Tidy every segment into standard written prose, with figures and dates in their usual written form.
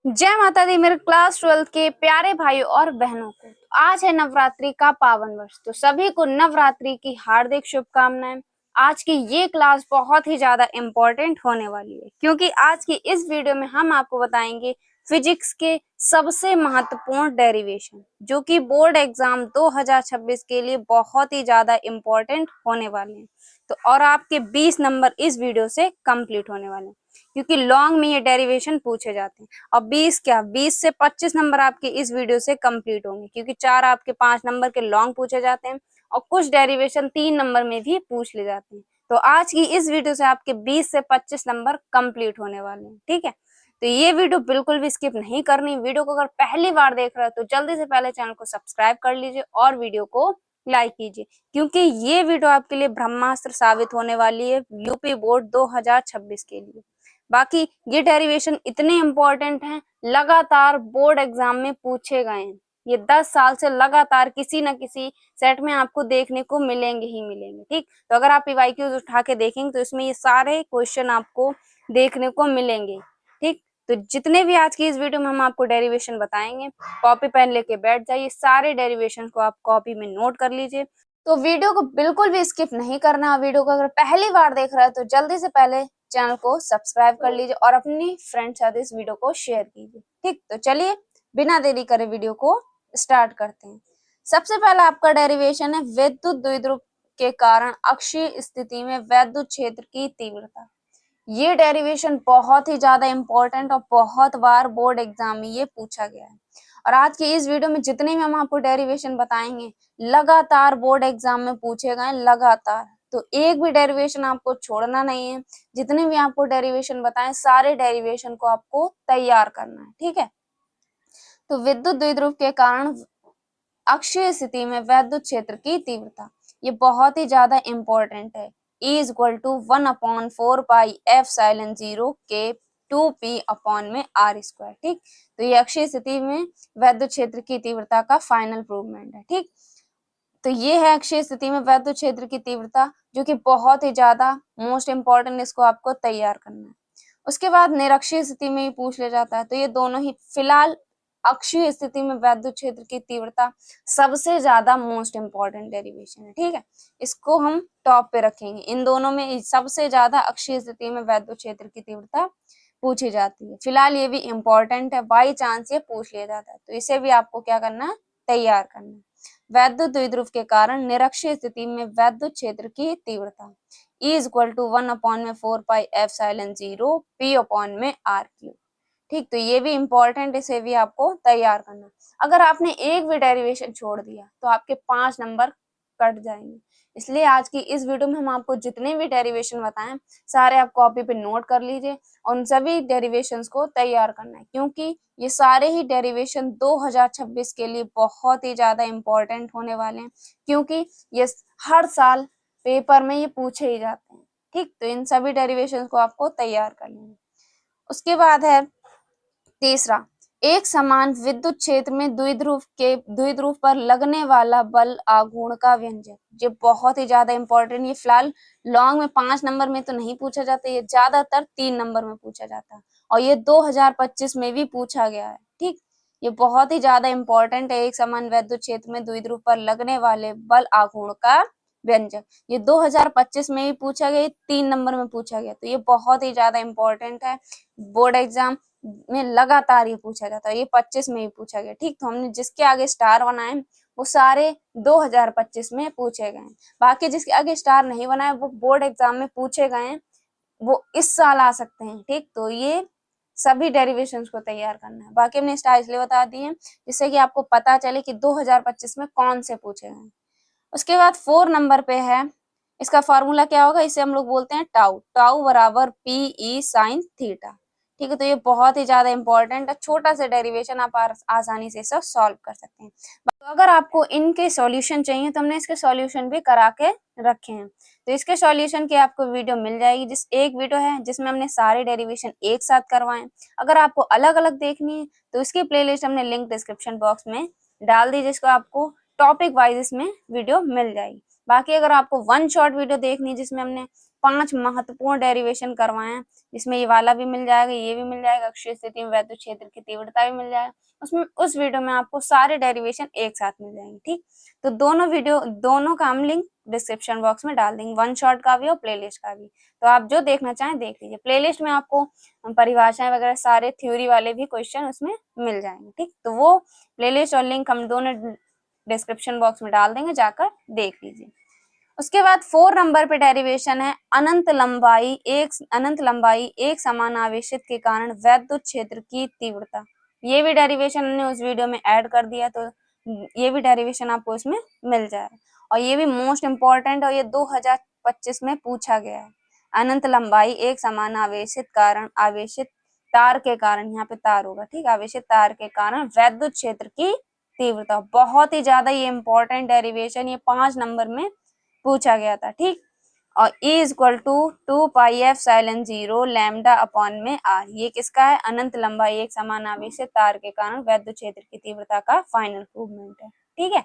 जय माता दी मेरे क्लास 12 के प्यारे भाइयों और बहनों को। आज है नवरात्रि का पावन वर्ष, तो सभी को नवरात्रि की हार्दिक शुभकामनाएं। आज की ये क्लास बहुत ही ज्यादा इम्पोर्टेंट होने वाली है, क्योंकि आज की इस वीडियो में हम आपको बताएंगे फिजिक्स के सबसे महत्वपूर्ण डेरिवेशन, जो कि बोर्ड एग्जाम 2026 के लिए बहुत ही ज्यादा इम्पोर्टेंट होने वाले हैं। तो और आपके 20 नंबर इस वीडियो से कंप्लीट होने वाले हैं, क्योंकि लॉन्ग में ये डेरिवेशन पूछे जाते हैं। और 20 से 25 नंबर आपके इस वीडियो से कंप्लीट होंगे, क्योंकि 4 आपके 5 नंबर के लॉन्ग पूछे जाते हैं और कुछ डेरिवेशन 3 नंबर में भी पूछ ले जाते हैं। तो आज की इस वीडियो से आपके 20 से 25 नंबर कंप्लीट होने वाले हैं। ठीक है, तो ये वीडियो बिल्कुल भी स्किप नहीं करनी। वीडियो को अगर पहली बार देख रहे हो तो जल्दी से पहले चैनल को सब्सक्राइब कर लीजिए और वीडियो को लाइक कीजिए, क्योंकि ये वीडियो आपके लिए ब्रह्मास्त्र साबित होने वाली है यूपी बोर्ड 2026 के लिए। बाकी ये डेरिवेशन इतने इम्पोर्टेंट हैं, लगातार बोर्ड एग्जाम में पूछे गए हैं। ये 10 साल से लगातार किसी न किसी सेट में आपको देखने को मिलेंगे ही मिलेंगे। ठीक, तो अगर आप पीवाईक्यूज उठा के देखेंगे तो इसमें ये सारे क्वेश्चन आपको देखने को मिलेंगे। ठीक, तो जितने भी आज की इस वीडियो में हम आपको डेरिवेशन बताएंगे, कॉपी पेन लेके बैठ जाइए, सारे डेरिवेशन को आप कॉपी में नोट कर लीजिए। तो वीडियो को बिल्कुल भी स्किप नहीं करना। वीडियो को अगर पहली बार देख रहा है तो जल्दी से पहले चैनल को सब्सक्राइब कर लीजिए और अपनी फ्रेंड साथ इस वीडियो को शेयर कीजिए। ठीक, तो चलिए बिना देरी करे वीडियो को स्टार्ट करते हैं। सबसे पहला आपका डेरिवेशन है विद्युत द्विध्रुव के कारण अक्षीय स्थिति में विद्युत क्षेत्र की तीव्रता। ये डेरिवेशन बहुत ही ज्यादा इंपॉर्टेंट और बहुत बार बोर्ड एग्जाम में ये पूछा गया है। और आज की इस वीडियो में जितने भी हम आपको डेरिवेशन बताएंगे लगातार बोर्ड एग्जाम में पूछे गए, लगातार। तो एक भी डेरिवेशन आपको छोड़ना नहीं है। जितने भी आपको डेरिवेशन बताएं सारे डेरिवेशन को आपको तैयार करना है। ठीक है, तो विद्युत द्विध्रुव के कारण अक्षीय स्थिति में विद्युत क्षेत्र की तीव्रता, ये बहुत ही ज्यादा इंपॉर्टेंट है। E is equal to 1/4 pi epsilon 0 के 2p अपॉन में r स्क्वायर। ठीक, तो ये अक्षीय स्थिति में विद्युत क्षेत्र की तीव्रता का फाइनल प्रूवमेंट है। ठीक, तो ये है अक्षीय स्थिति में विद्युत क्षेत्र की तीव्रता, जो कि बहुत ही ज्यादा मोस्ट इंपॉर्टेंट, इसको आपको तैयार करना है। उसके बाद निरक्षीय स्थिति में ही पूछ ले जाता है। तो ये दोनों ही, फिलहाल अक्षीय स्थिति में विद्युत क्षेत्र की तीव्रता सबसे ज्यादा मोस्ट इंपॉर्टेंट डेरिवेशन है। ठीक है, इसको हम टॉप पे रखेंगे। इन दोनों में सबसे ज्यादा अक्षीय स्थिति में विद्युत क्षेत्र की तीव्रता पूछी जाती है। फिलहाल ये भी इंपॉर्टेंट है, बाई चांस ये पूछ लिया जाता है, तो इसे भी आपको क्या करना है, तैयार करना है। विद्युत द्विध्रुव के कारण निरक्षीय स्थिति में विद्युत क्षेत्र की तीव्रता E is equal to 1/4 pi epsilon 0 p upon में r क्यूब। ठीक, तो ये भी इंपॉर्टेंट, इसे भी आपको तैयार करना। अगर आपने एक भी डेरिवेशन छोड़ दिया तो आपके 5 नंबर कट जाएंगे। इसलिए आज की इस वीडियो में हम आपको जितने भी डेरिवेशन बताएं सारे आप कॉपी पे नोट कर लीजिए और उन सभी डेरिवेशंस को तैयार करना है, क्योंकि ये सारे ही डेरिवेशन 2026 के लिए बहुत ही ज्यादा इंपॉर्टेंट होने वाले हैं, क्योंकि ये हर साल पेपर में ये पूछे ही जाते हैं। ठीक, तो इन सभी डेरिवेशंस को आपको तैयार कर लेना। उसके बाद है तीसरा, एक समान विद्युत क्षेत्र में द्विध्रुव पर लगने वाला बल आघूर्ण का व्यंजक। ये बहुत ही ज्यादा इंपॉर्टेंट, ये फिलहाल लॉन्ग में 5 नंबर में तो नहीं पूछा जाता, ये ज्यादातर 3 नंबर में पूछा जाता है और ये 2025 में भी पूछा गया है। ठीक, ये बहुत ही ज्यादा इंपॉर्टेंट है। एक समान विद्युत क्षेत्र में द्विध्रुव पर लगने वाले बल आघूर्ण का व्यंजक, ये 2025 में भी पूछा गया, 3 नंबर में पूछा गया, तो ये बहुत ही ज्यादा इंपॉर्टेंट है। बोर्ड एग्जाम में लगातार ये पूछा जाता है, ये 25 में ही पूछा गया। ठीक, तो हमने जिसके आगे स्टार बनाए वो सारे 2025 में पूछे गए। बाकी जिसके आगे स्टार नहीं बनाए वो बोर्ड एग्जाम में पूछे गए, वो इस साल आ सकते हैं। ठीक, तो ये सभी डेरिवेशंस को तैयार करना है। बाकी हमने स्टार इसलिए बता दिए जिससे कि आपको पता चले कि 2025 में कौन से पूछे गए। उसके बाद 4 नंबर पे है, इसका फॉर्मूला क्या होगा, इसे हम लोग बोलते हैं टाउ। टाउ बराबर पी ई साइन थीटा। ठीक है, तो ये बहुत ही ज्यादा इंपॉर्टेंट है। छोटा सा डेरिवेशन आप आसानी से इसे सॉल्व कर सकते हैं। तो अगर आपको इनके सॉल्यूशन चाहिए तो हमने इसके सॉल्यूशन भी करा के रखे हैं, तो इसके सॉल्यूशन की आपको वीडियो मिल जाएगी। जिस एक वीडियो है जिसमें हमने सारे डेरिवेशन एक साथ करवाए। अगर आपको अलग अलग देखनी है तो इसकी प्लेलिस्ट हमने लिंक डिस्क्रिप्शन बॉक्स में डाल दी, जिसको आपको टॉपिक वाइज इसमें वीडियो मिल जाएगी। बाकी अगर आपको वन शॉट वीडियो देखनी है जिसमें हमने 5 महत्वपूर्ण डेरिवेशन करवाए हैं, जिसमें ये वाला भी मिल जाएगा, ये भी मिल जाएगा, अक्षीय स्थिति में वैद्युत क्षेत्र की तीव्रता भी मिल जाएगा। उसमें उस वीडियो में आपको सारे डेरिवेशन एक साथ मिल जाएंगे। ठीक, तो दोनों का हम लिंक डिस्क्रिप्शन बॉक्स में डाल देंगे, वन शॉट का भी और प्लेलिस्ट का भी। तो आप जो देखना चाहें देख लीजिए। प्लेलिस्ट में आपको परिभाषाएं वगैरह सारे थ्योरी वाले भी क्वेश्चन उसमें मिल जाएंगे। ठीक, तो वो प्लेलिस्ट और लिंक हम दोनों डिस्क्रिप्शन बॉक्स में डाल देंगे, जाकर देख लीजिए। उसके बाद 4 नंबर पे डेरिवेशन है अनंत लंबाई एक समान आवेशित के कारण वैद्युत क्षेत्र की तीव्रता। ये भी डेरिवेशन हमने उस वीडियो में ऐड कर दिया, तो ये भी डेरिवेशन आपको इसमें मिल जाएगा। और ये भी मोस्ट इम्पोर्टेंट, और ये 2025 में पूछा गया है। अनंत लंबाई एक समान आवेशित तार के कारण, यहाँ पे तार होगा, ठीक, आवेशित तार के कारण वैद्युत क्षेत्र की तीव्रता। बहुत ही ज्यादा ये इंपॉर्टेंट डेरिवेशन, ये 5 नंबर में पूछा गया था। ठीक, और E equal to 2πf(0) lambda upon में R, ये किसका है? अनंत लंबाई एक समान आवेशित तार के कारण वैद्युत क्षेत्र की तीव्रता का फाइनल प्रूवमेंट है। ठीक है,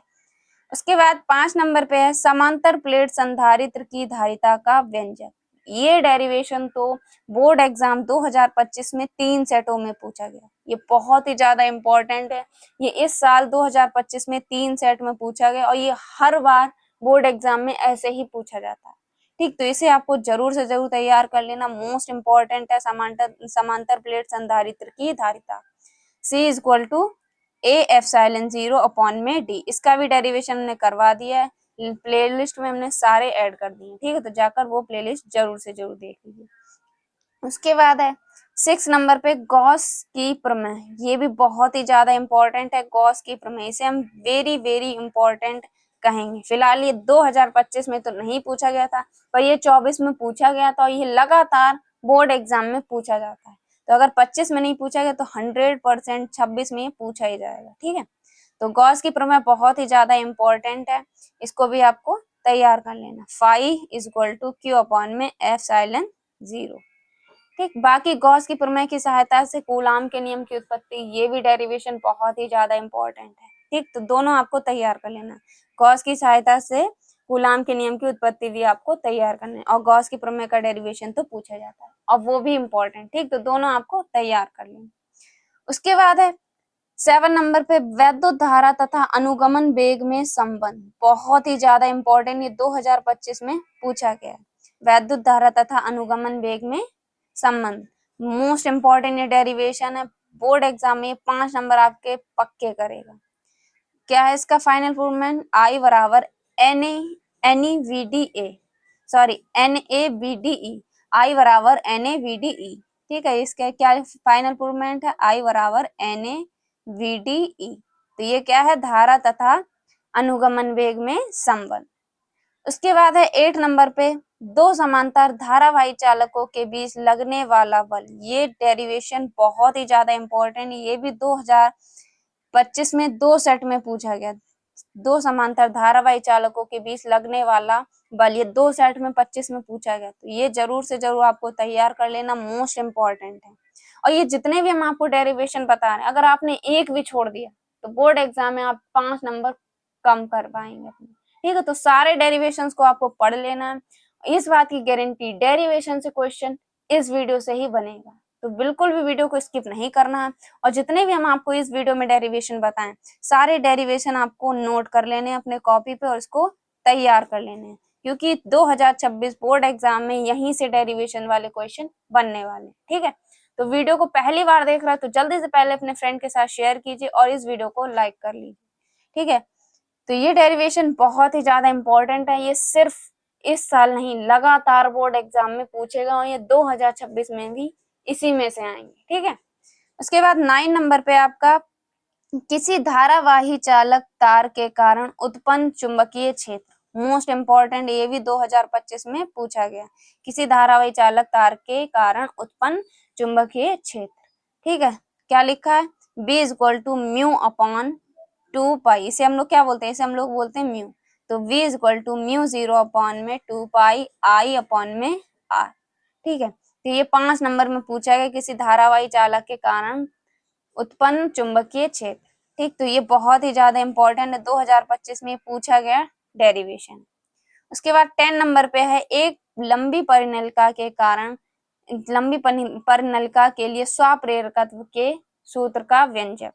उसके बाद 5 नंबर पे है समांतर प्लेट संधारित्र की धारिता का व्यंजक। ये डेरिवेशन तो बोर्ड एग्जाम 2025 में 3 सेटों में पूछा गया। ये बहुत ही ज्यादा इंपॉर्टेंट है, ये इस साल 2025 में 3 सेट में पूछा गया, और ये हर बार बोर्ड एग्जाम में ऐसे ही पूछा जाता है। ठीक, तो इसे आपको जरूर से जरूर तैयार कर लेना, मोस्ट इंपॉर्टेंट है। समांतर प्लेट संधारित्र की धारिता C equal to A(0) upon में D, इसका भी डेरिवेशन हमने करवा दिया है, प्लेलिस्ट में हमने सारे ऐड कर दिए। ठीक है, तो जाकर वो प्लेलिस्ट जरूर से जरूर देख लीजिए। उसके बाद है 6 नंबर पे गॉस की प्रमेय। ये भी बहुत ही ज्यादा इंपॉर्टेंट है, गॉस की प्रमेय, इसे हम वेरी वेरी इंपॉर्टेंट कहेंगे। फिलहाल ये 2025 में तो नहीं पूछा गया था, पर ये 24 में पूछा गया था, और ये लगातार बोर्ड एग्जाम में पूछा जाता है। तो अगर 25 में नहीं पूछा गया तो 100% 26 में पूछा ही जाएगा। ठीक है, तो गॉस की प्रमेय बहुत ही ज्यादा इंपॉर्टेंट है, इसको भी आपको तैयार कर लेना। Phi equal to Q upon में F(0). ठीक, बाकी गॉस की प्रमेय की सहायता से कूलाम के नियम की उत्पत्ति, ये भी डेरिवेशन बहुत ही ज्यादा इंपॉर्टेंट है। ठीक, तो दोनों आपको तैयार कर लेना। गॉस की सहायता से कूलाम के नियम की उत्पत्ति भी आपको तैयार करना है, और गॉस की प्रमेय का डेरिवेशन तो पूछा जाता है, और वो भी इंपॉर्टेंट। ठीक, तो दोनों आपको तैयार कर लेना। उसके बाद है 7 नंबर पे वैद्युत धारा तथा अनुगमन वेग में संबंध, बहुत ही ज्यादा इंपॉर्टेंट, ये 2025 में पूछा गया है। वैद्युत धारा तथा अनुगमन वेग में संबंध मोस्ट इंपॉर्टेंट ये डेरिवेशन है, बोर्ड एग्जाम में 5 नंबर आपके पक्के करेगा। क्या है इसका फाइनल प्रूवमेंट? I बराबर NaVdA, सॉरी NaVdE, I बराबर NaVdE। ठीक है, इसका क्या फाइनल प्रूवमेंट है? I बराबर NaVdE। तो ये क्या है? धारा तथा अनुगमन वेग में संबंध। उसके बाद है 8 नंबर पे दो समांतर धारावाही चालकों के बीच लगने वाला बल। ये डेरिवेशन बहुत ही ज्यादा इंपॉर्टेंट, ये भी 2025 में 2 सेट में पूछा गया। दो समांतर धारावाही चालकों के बीच लगने वाला बल, ये 2 सेट में 25 में पूछा गया, तो ये जरूर से जरूर आपको तैयार कर लेना, मोस्ट इम्पोर्टेंट है। और ये जितने भी हम आपको डेरिवेशन बता रहे हैं, अगर आपने एक भी छोड़ दिया तो बोर्ड एग्जाम में आप 5 नंबर कम कर पाएंगे अपने। ठीक है, तो सारे डेरिवेशंस को आपको पढ़ लेना है। इस बात की गारंटी, डेरिवेशन से क्वेश्चन इस वीडियो से ही बनेगा, तो बिल्कुल भी वीडियो को स्किप नहीं करना है। और जितने भी हम आपको इस वीडियो में डेरिवेशन बताएं, सारे डेरिवेशन आपको नोट कर लेने हैं अपने कॉपी पे और इसको तैयार कर लेने हैं, क्योंकि 2026 बोर्ड एग्जाम में यहीं से डेरिवेशन वाले क्वेश्चन बनने वाले। ठीक है, तो वीडियो को पहली बार देख रहा है तो जल्दी से पहले अपने फ्रेंड के साथ शेयर कीजिए और इस वीडियो को लाइक कर लीजिए। ठीक है, तो ये डेरिवेशन बहुत ही ज्यादा इंपॉर्टेंट है, ये सिर्फ इस साल नहीं, लगातार बोर्ड एग्जाम में पूछेगा, और ये 2026 में भी इसी में से आएंगे। ठीक है, उसके बाद 9 नंबर पे आपका किसी धारावाही चालक तार के कारण उत्पन्न चुंबकीय क्षेत्र, मोस्ट इंपॉर्टेंट, ये भी 2025 में पूछा गया। किसी धारावाही चालक तार के कारण उत्पन्न चुंबकीय क्षेत्र। ठीक है, क्या लिखा है? B equal to mu upon 2π, इसे हम लोग क्या बोलते हैं? इसे हम लोग बोलते हैं म्यू। तो V इक्वल टू μ0 अपॉन में 2πI अपॉन में R। ठीक है, तो ये 5 नंबर में पूछा गया, किसी धारावाही चालक के कारण उत्पन्न चुंबकीय क्षेत्र। ठीक, तो ये बहुत ही ज्यादा इंपॉर्टेंट है, 2025 में पूछा गया डेरिवेशन। उसके बाद 10 नंबर पे है एक लंबी परिनलिका के कारण लंबी परिनलिका के लिए स्वप्रेरकत्व के सूत्र का व्यंजक।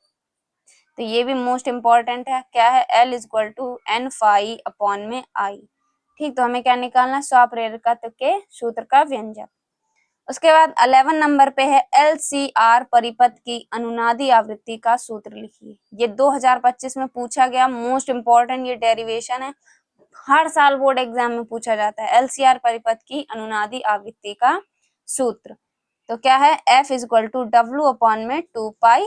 तो ये भी मोस्ट इम्पोर्टेंट है, क्या है, L equal to N phi upon में I। ठीक, तो हमें क्या निकालना है, स्वप्रेरकत्व के सूत्र का व्यंजक। उसके बाद 11 नंबर पे है LCR परिपथ की अनुनादी आवृत्ति का सूत्र लिखिए। ये 2025 में पूछा गया मोस्ट इम्पोर्टेंट ये डेरिवेशन है, हर साल बोर्ड एग्जाम में पूछा जाता है। LCR परिपथ की अनुनादी आवृत्ति का सूत्र तो क्या है, F equal to W upon में 2 पाई,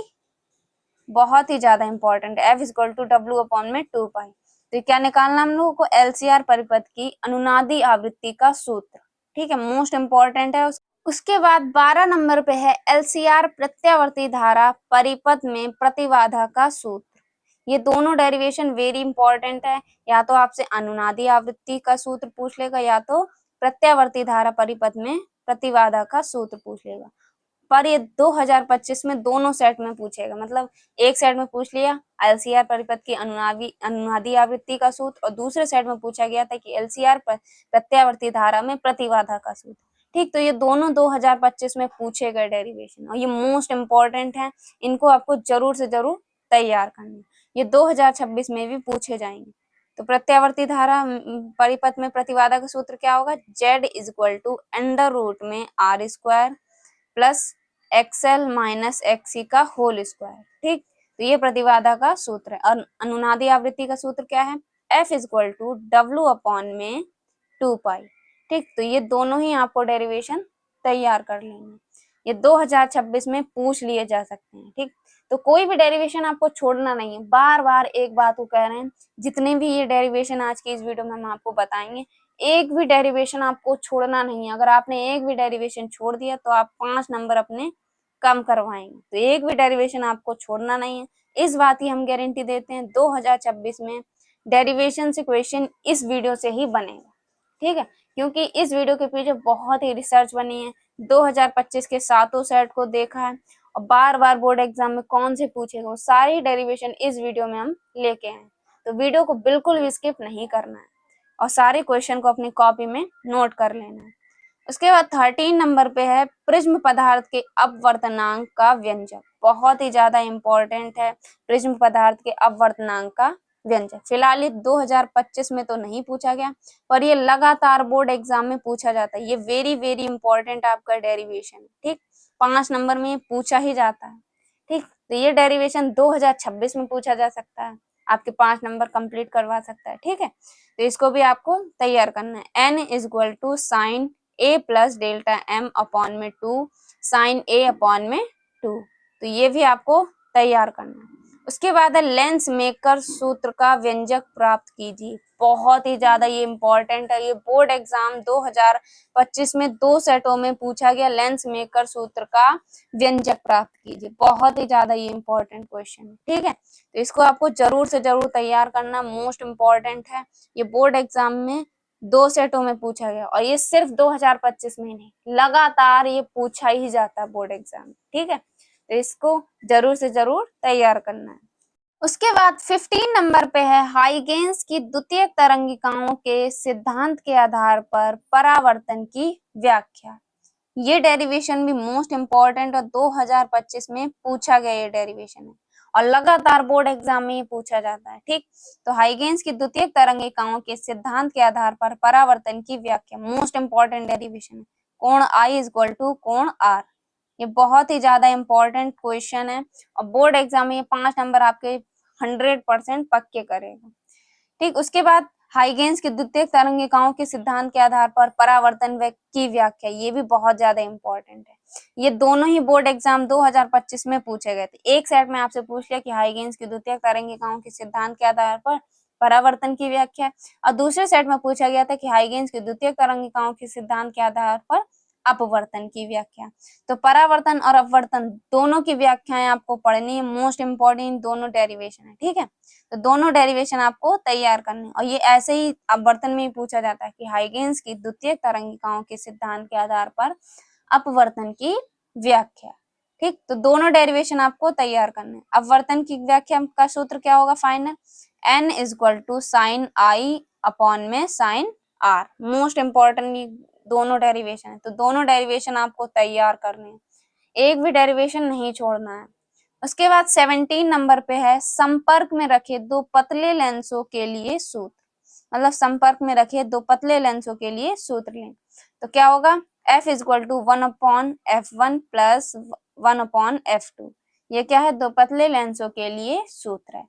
बहुत ही ज्यादा इंपॉर्टेंट है, F equal to W upon में 2 पाई। तो क्या निकालना हम लोगों को, LCR परिपथ की अनुनादी आवृत्ति का सूत्र। ठीक है, मोस्ट इंपॉर्टेंट है। उसके बाद 12 नंबर पे है LCR प्रत्यावर्ती धारा परिपथ में प्रतिबाधा का सूत्र। ये दोनों डेरिवेशन वेरी इंपॉर्टेंट है, या तो आपसे अनुनादी आवृत्ति का सूत्र पूछ लेगा या तो प्रत्यावर्ती धारा परिपथ में प्रतिबाधा का सूत्र पूछ लेगा। पर ये 2025 में दोनों सेट में पूछेगा, मतलब एक सेट में पूछ लिया LCR परिपथ की अनुनादी आवृत्ति का सूत्र, और दूसरे सेट में पूछा गया था कि LCR प्रत्यावर्ती धारा में प्रतिबाधा का सूत्र। ठीक, तो ये दोनों 2025 में पूछे गए डेरिवेशन और ये मोस्ट इम्पोर्टेंट है, इनको आपको जरूर से जरूर तैयार करना है, ये 2026 में भी पूछे जाएंगे। तो प्रत्यावर्ती धारा परिपथ में प्रतिबाधा का सूत्र क्या होगा, Z equal to under root में R square plus XL minus XC का होल स्क्वायर। ठीक, तो ये प्रतिबाधा का सूत्र है। और अनुनादी आवृत्ति का सूत्र क्या है, F equal to W upon में 2 पाई। ठीक, तो ये दोनों ही आपको डेरिवेशन तैयार कर लेंगे, ये 2026 में पूछ लिए जा सकते हैं। ठीक, तो कोई भी डेरिवेशन आपको छोड़ना नहीं है, बार बार एक बात को कह रहे हैं, जितने भी ये डेरिवेशन आज की इस वीडियो में हम आपको बताएंगे, एक भी डेरिवेशन आपको छोड़ना नहीं है। अगर आपने एक भी डेरिवेशन छोड़ दिया तो आप 5 नंबर अपने कम करवाएंगे, तो एक भी डेरिवेशन आपको छोड़ना नहीं है, इस बात की हम गारंटी देते हैं। 2026 में डेरिवेशन से क्वेश्चन इस वीडियो से ही बनेगा। ठीक है, क्योंकि इस वीडियो के पीछे बहुत ही रिसर्च बनी है, 2025 के सातों सेट को देखा है और बार बार बोर्ड एग्जाम में कौन से पूछेगा, वो सारी डेरिवेशन इस वीडियो में हम लेके आए। तो वीडियो को बिल्कुल भी स्किप नहीं करना है और सारे क्वेश्चन को अपनी कॉपी में नोट कर लेना है। उसके बाद 13 नंबर पे है प्रिज्म पदार्थ के अपवर्तनांक का व्यंजक, बहुत ही ज्यादा इंपॉर्टेंट है प्रिज्म पदार्थ के अपवर्तनांक का व्यंजक। फिलहाल ये 2025 में तो नहीं पूछा गया, पर ये लगातार बोर्ड एग्जाम में पूछा जाता है, ये वेरी वेरी इंपॉर्टेंट आपका डेरिवेशन है। ठीक, 5 नंबर में ये पूछा ही जाता है। ठीक, तो ये डेरिवेशन 2026 में पूछा जा सकता है, आपके 5 नंबर कंप्लीट करवा सकता है। ठीक है, तो इसको भी आपको तैयार करना है। n equal to sine a plus delta m upon में 2 साइन a अपॉन में 2, तो ये भी आपको तैयार करना है। उसके बाद है लेंस मेकर सूत्र का व्यंजक प्राप्त कीजिए, बहुत ही ज्यादा ये इंपॉर्टेंट है, ये बोर्ड एग्जाम 2025 में 2 सेटों में पूछा गया, लेंस मेकर सूत्र का व्यंजक प्राप्त कीजिए, बहुत ही ज्यादा ये इंपॉर्टेंट क्वेश्चन है। ठीक है, तो इसको आपको जरूर से जरूर तैयार करना, मोस्ट इम्पोर्टेंट है, ये बोर्ड एग्जाम में 2 सेटों में पूछा गया और ये सिर्फ 2025 में नहीं, लगातार ये पूछा ही जाता है बोर्ड एग्जाम। ठीक है, तो इसको जरूर से जरूर तैयार करना है। उसके बाद 15 नंबर पे है हाइगेंस की द्वितीयक तरंगिकाओं के सिद्धांत के आधार पर परावर्तन की व्याख्या। ये डेरिवेशन भी मोस्ट इम्पोर्टेंट और 2025 में पूछा गया ये डेरिवेशन है और लगातार बोर्ड एग्जाम में ये पूछा जाता है। ठीक, तो हाइगेंस की द्वितीयक तरंगिकाओं के सिद्धांत के आधार पर परावर्तन की व्याख्या, मोस्ट इम्पोर्टेंट डेरिवेशन है। कोण I इक्वल टू कोण R, ये बहुत ही ज्यादा इंपॉर्टेंट क्वेश्चन है और बोर्ड एग्जाम में ये 5 नंबर आपके 100% पक्के करेगा। ठीक, उसके बाद हाइगेंस की द्वितीयक तरंगिकाओं के सिद्धांत के आधार पर परावर्तन की व्याख्या, ये भी बहुत ज्यादा इंपॉर्टेंट है, ये दोनों ही बोर्ड एग्जाम 2025 में पूछे गए थे। एक सेट में आपसे पूछ लिया कि हाइगेंस की द्वितीयक तरंगिकाओं के सिद्धांत के आधार पर परावर्तन की व्याख्या, और दूसरे सेट में पूछा गया था कि हाइगेंस की द्वितीयक तरंगिकाओं के सिद्धांत के आधार पर अपवर्तन की व्याख्या। तो परावर्तन और अपवर्तन दोनों की व्याख्याएं आपको पढ़नी है, मोस्ट इम्पोर्टेंट दोनों डेरिवेशन है। ठीक है, तो दोनों डेरिवेशन आपको तैयार करने, और ये ऐसे ही अपवर्तन में ही पूछा जाता है कि हाइगेंस की द्वितीयक तरंगिकाओं के सिद्धांत के आधार पर अपवर्तन की व्याख्या। ठीक, तो दोनों डेरिवेशन आपको तैयार करने। अपवर्तन की व्याख्या का सूत्र क्या होगा final, n equal to sine I upon में साइन R, मोस्ट इम्पोर्टेंट दोनों डेरिवेशन है, तो दोनों डेरिवेशन आपको तैयार करने हैं, एक भी डेरिवेशन नहीं छोड़ना है। उसके बाद 17 नंबर पे है संपर्क में रखे दो पतले लेंसों के लिए सूत्र, मतलब संपर्क में रखे दो पतले लेंसों के लिए सूत्र लें। तो क्या होगा, F equal to 1/f1 plus 1/f2। ये क्या है, दो पतले लेंसों के लिए सूत्र है।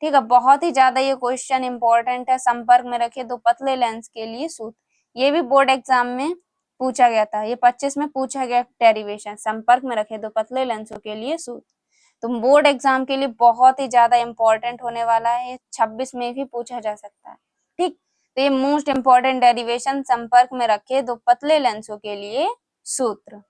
ठीक है, बहुत ही ज्यादा ये क्वेश्चन इंपॉर्टेंट है, संपर्क में रखे दो पतले लेंस के लिए सूत्र। ये भी बोर्ड एग्जाम में पूछा गया था, ये 25 में पूछा गया डेरिवेशन, संपर्क में रखे दो पतले लेंसों के लिए सूत्र। तो बोर्ड एग्जाम के लिए बहुत ही ज्यादा इंपॉर्टेंट होने वाला है, 26 में भी पूछा जा सकता है। ठीक, तो ये मोस्ट इंपॉर्टेंट डेरिवेशन, संपर्क में रखे दो पतले लेंसों के लिए सूत्र।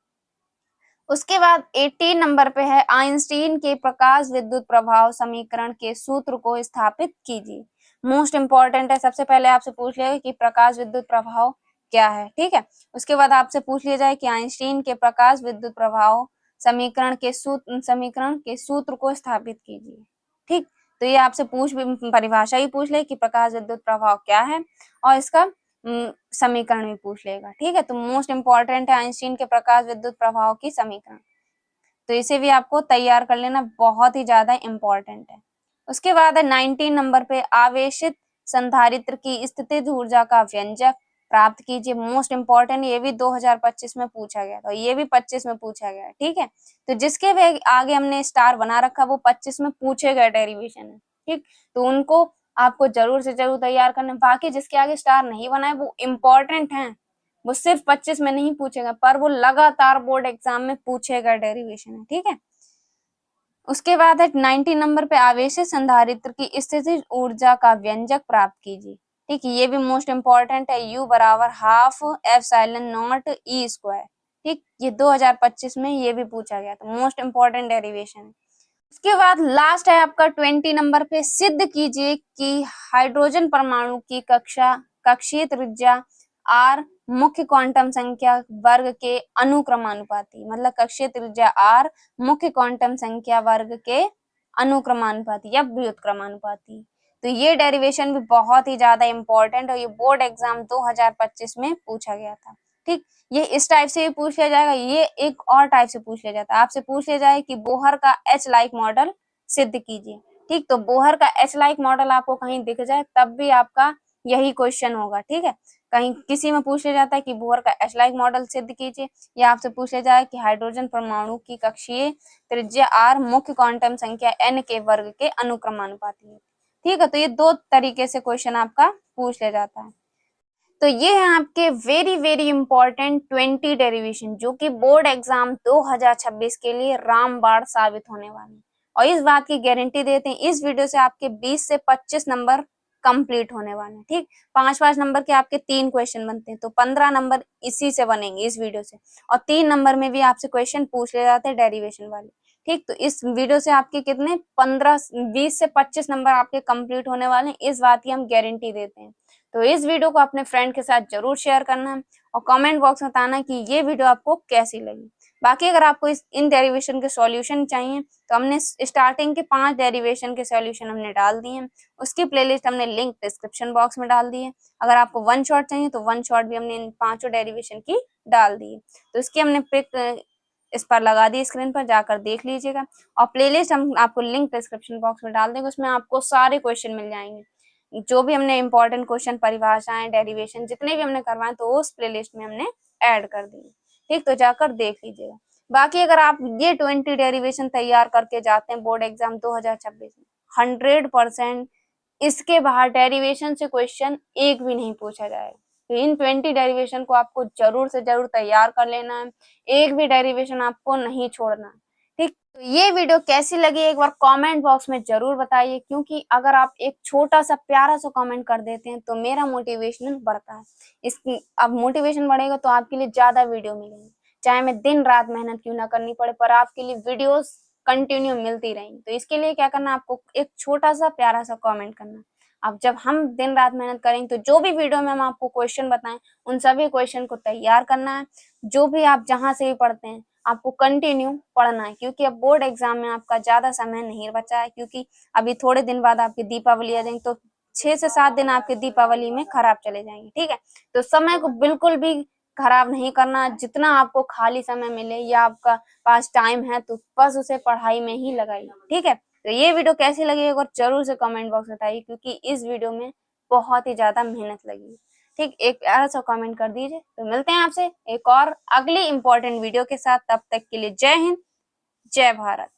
उसके बाद 18 नंबर पे है आइंस्टीन के प्रकाश विद्युत प्रभाव समीकरण के सूत्र को स्थापित कीजिए। मोस्ट इंपॉर्टेंट है, सबसे पहले आपसे पूछ लिया कि प्रकाश विद्युत प्रभाव क्या है। ठीक है, उसके बाद आपसे पूछ लिया जाए कि आइंस्टीन के प्रकाश विद्युत प्रभाव समीकरण के सूत्र को स्थापित कीजिए। ठीक, तो ये आपसे परिभाषा ही पूछ ले कि प्रकाश विद्युत प्रभाव क्या है, और इसका समीकरण भी पूछ लेगा। ठीक है, तो मोस्ट इंपॉर्टेंट है आइंस्टीन के प्रकाश विद्युत प्रभाव की समीकरण, तो इसे भी आपको तैयार कर लेना, बहुत ही ज्यादा इंपॉर्टेंट है। उसके बाद है 19 नंबर पे आवेशित संधारित्र की स्थितिज ऊर्जा का व्यंजक प्राप्त कीजिए। मोस्ट इंपॉर्टेंट, ये भी 2025 में पूछा गया था, ये भी 25 में पूछा गया है। ठीक है, तो जिसके भी आगे हमने स्टार बना रखा वो 25 में पूछे गए डेरिवेशन है। ठीक, तो उनको आपको जरूर से जरूर तैयार करना। बाकी जिसके आगे स्टार नहीं बना है वो इम्पोर्टेंट है, वो सिर्फ 25 में नहीं पूछेगा, पर वो लगातार बोर्ड एग्जाम में पूछेगा डेरिवेशन है। ठीक है, उसके बाद है 90 नंबर पे आवेशित संधारित्र की स्थितिज ऊर्जा का व्यंजक प्राप्त कीजिए। ठीक है, ये भी मोस्ट इंपॉर्टेंट है, U बराबर half epsilon not E square. ठीक, ये 2025 में ये भी पूछा गया था, मोस्ट इंपॉर्टेंट डेरिवेशन है। उसके बाद लास्ट है आपका 20 नंबर पे, सिद्ध कीजिए कि हाइड्रोजन परमाणु की कक्षीय त्रिज्या r मुख्य क्वांटम संख्या वर्ग के अनुक्रमानुपाती, मतलब कक्षीय त्रिज्या r मुख्य क्वांटम संख्या वर्ग के अनुक्रमानुपाती या व्युत्क्रमानुपाती। तो ये डेरिवेशन भी बहुत ही ज्यादा इंपॉर्टेंट है, ये बोर्ड एग्जाम 2025 में पूछा गया था। ठीक, ये इस टाइप से भी पूछ लिया जाएगा, ये एक और टाइप से पूछ लिया जाता है, आपसे पूछ लिया जाए कि बोहर का एच लाइक मॉडल सिद्ध कीजिए। ठीक, तो बोहर का एच लाइक मॉडल आपको कहीं दिख जाए तब भी आपका यही क्वेश्चन होगा। ठीक है, कहीं किसी में पूछ लिया जाता है कि बोहर का एच लाइक मॉडल सिद्ध कीजिए, या आपसे पूछ लिया जाए कि हाइड्रोजन परमाणु की कक्षीय त्रिज्या r मुख्य क्वांटम संख्या n के वर्ग के अनुक्रमानुपाती है। ठीक है, तो ये दो तरीके से क्वेश्चन आपका पूछ लिया जाता है। तो ये है आपके वेरी वेरी इंपॉर्टेंट 20 डेरिवेशन, जो कि बोर्ड एग्जाम 2026 के लिए रामबाण साबित होने वाले हैं, और इस बात की गारंटी देते हैं इस वीडियो से आपके 20 से 25 नंबर कंप्लीट होने वाले हैं। ठीक, 5-5 नंबर के आपके 3 क्वेश्चन बनते हैं, तो 15 नंबर इसी से बनेंगे, इस वीडियो से, और 3 नंबर में भी आपसे क्वेश्चन पूछ ले जाते हैं डेरिवेशन वाले। ठीक, तो इस वीडियो से आपके कितने 20 से 25 नंबर आपके कंप्लीट होने वाले हैं, इस बात की हम गारंटी देते हैं। तो इस वीडियो को अपने फ्रेंड के साथ जरूर शेयर करना, और कमेंट बॉक्स में बताना कि ये वीडियो आपको कैसी लगी। बाकी अगर आपको इन डेरिवेशन के सॉल्यूशन चाहिए तो हमने स्टार्टिंग के 5 डेरिवेशन के सॉल्यूशन हमने डाल दिए हैं, उसकी प्लेलिस्ट हमने लिंक डिस्क्रिप्शन बॉक्स में डाल दी है। अगर आपको वन शॉट चाहिए तो वन शॉट भी हमने इन 5 डेरिवेशन की डाल दी है, तो इसकी हमने पिक इस पर लगा दी, स्क्रीन पर जाकर देख लीजिएगा, और प्लेलिस्ट हम आपको लिंक डिस्क्रिप्शन बॉक्स में डाल देंगे, उसमें आपको सारे क्वेश्चन मिल जाएंगे, जो भी हमने इंपॉर्टेंट क्वेश्चन, परिभाषाएं, डेरिवेशन जितने भी हमने करवाए तो उस प्लेलिस्ट में हमने ऐड कर दिए। ठीक, तो जाकर देख लीजिएगा। बाकी अगर आप ये 20 डेरिवेशन तैयार करके जाते हैं बोर्ड एग्जाम 2026 में, 100% इसके बाहर डेरिवेशन से क्वेश्चन एक भी नहीं पूछा जाएगा। तो इन 20 डेरिवेशन को आपको जरूर से जरूर तैयार कर लेना है, एक भी डेरिवेशन आपको नहीं छोड़ना है। ठीक, तो ये वीडियो कैसी लगी एक बार कमेंट बॉक्स में जरूर बताइए, क्योंकि अगर आप एक छोटा सा प्यारा सा कमेंट कर देते हैं तो मेरा मोटिवेशन बढ़ता है। इसकी अब मोटिवेशन बढ़ेगा तो आपके लिए ज्यादा वीडियो मिलेंगे, चाहे मैं दिन रात मेहनत क्यों ना करनी पड़े, पर आपके लिए वीडियोस कंटिन्यू मिलती रहेंगी। तो इसके लिए क्या करना, आपको एक छोटा सा प्यारा सा कमेंट करना। अब जब हम दिन रात मेहनत करेंगे तो जो भी वीडियो में हम आपको क्वेश्चन बताएं उन सभी क्वेश्चन को तैयार करना है। जो भी आप जहां से भी पढ़ते हैं आपको कंटिन्यू पढ़ना है, क्योंकि अब बोर्ड एग्जाम में आपका ज्यादा समय नहीं बचा है, क्योंकि अभी थोड़े दिन बाद आपकी दीपावली आ जाएंगे, तो 6 से 7 दिन आपके दीपावली में खराब चले जाएंगे। ठीक है, तो समय को बिल्कुल भी खराब नहीं करना। जितना आपको खाली समय मिले या आपका पास टाइम है तो बस उसे पढ़ाई में ही लगाइए, ठीक है। तो ये वीडियो कैसी लगी एक बार जरूर से कमेंट बॉक्स में बताइए, क्योंकि इस वीडियो में बहुत ही ज्यादा मेहनत लगी। ठीक, एक प्यारा सा कमेंट कर दीजिए। तो मिलते हैं आपसे एक और अगली इंपॉर्टेंट वीडियो के साथ, तब तक के लिए जय हिंद, जय भारत।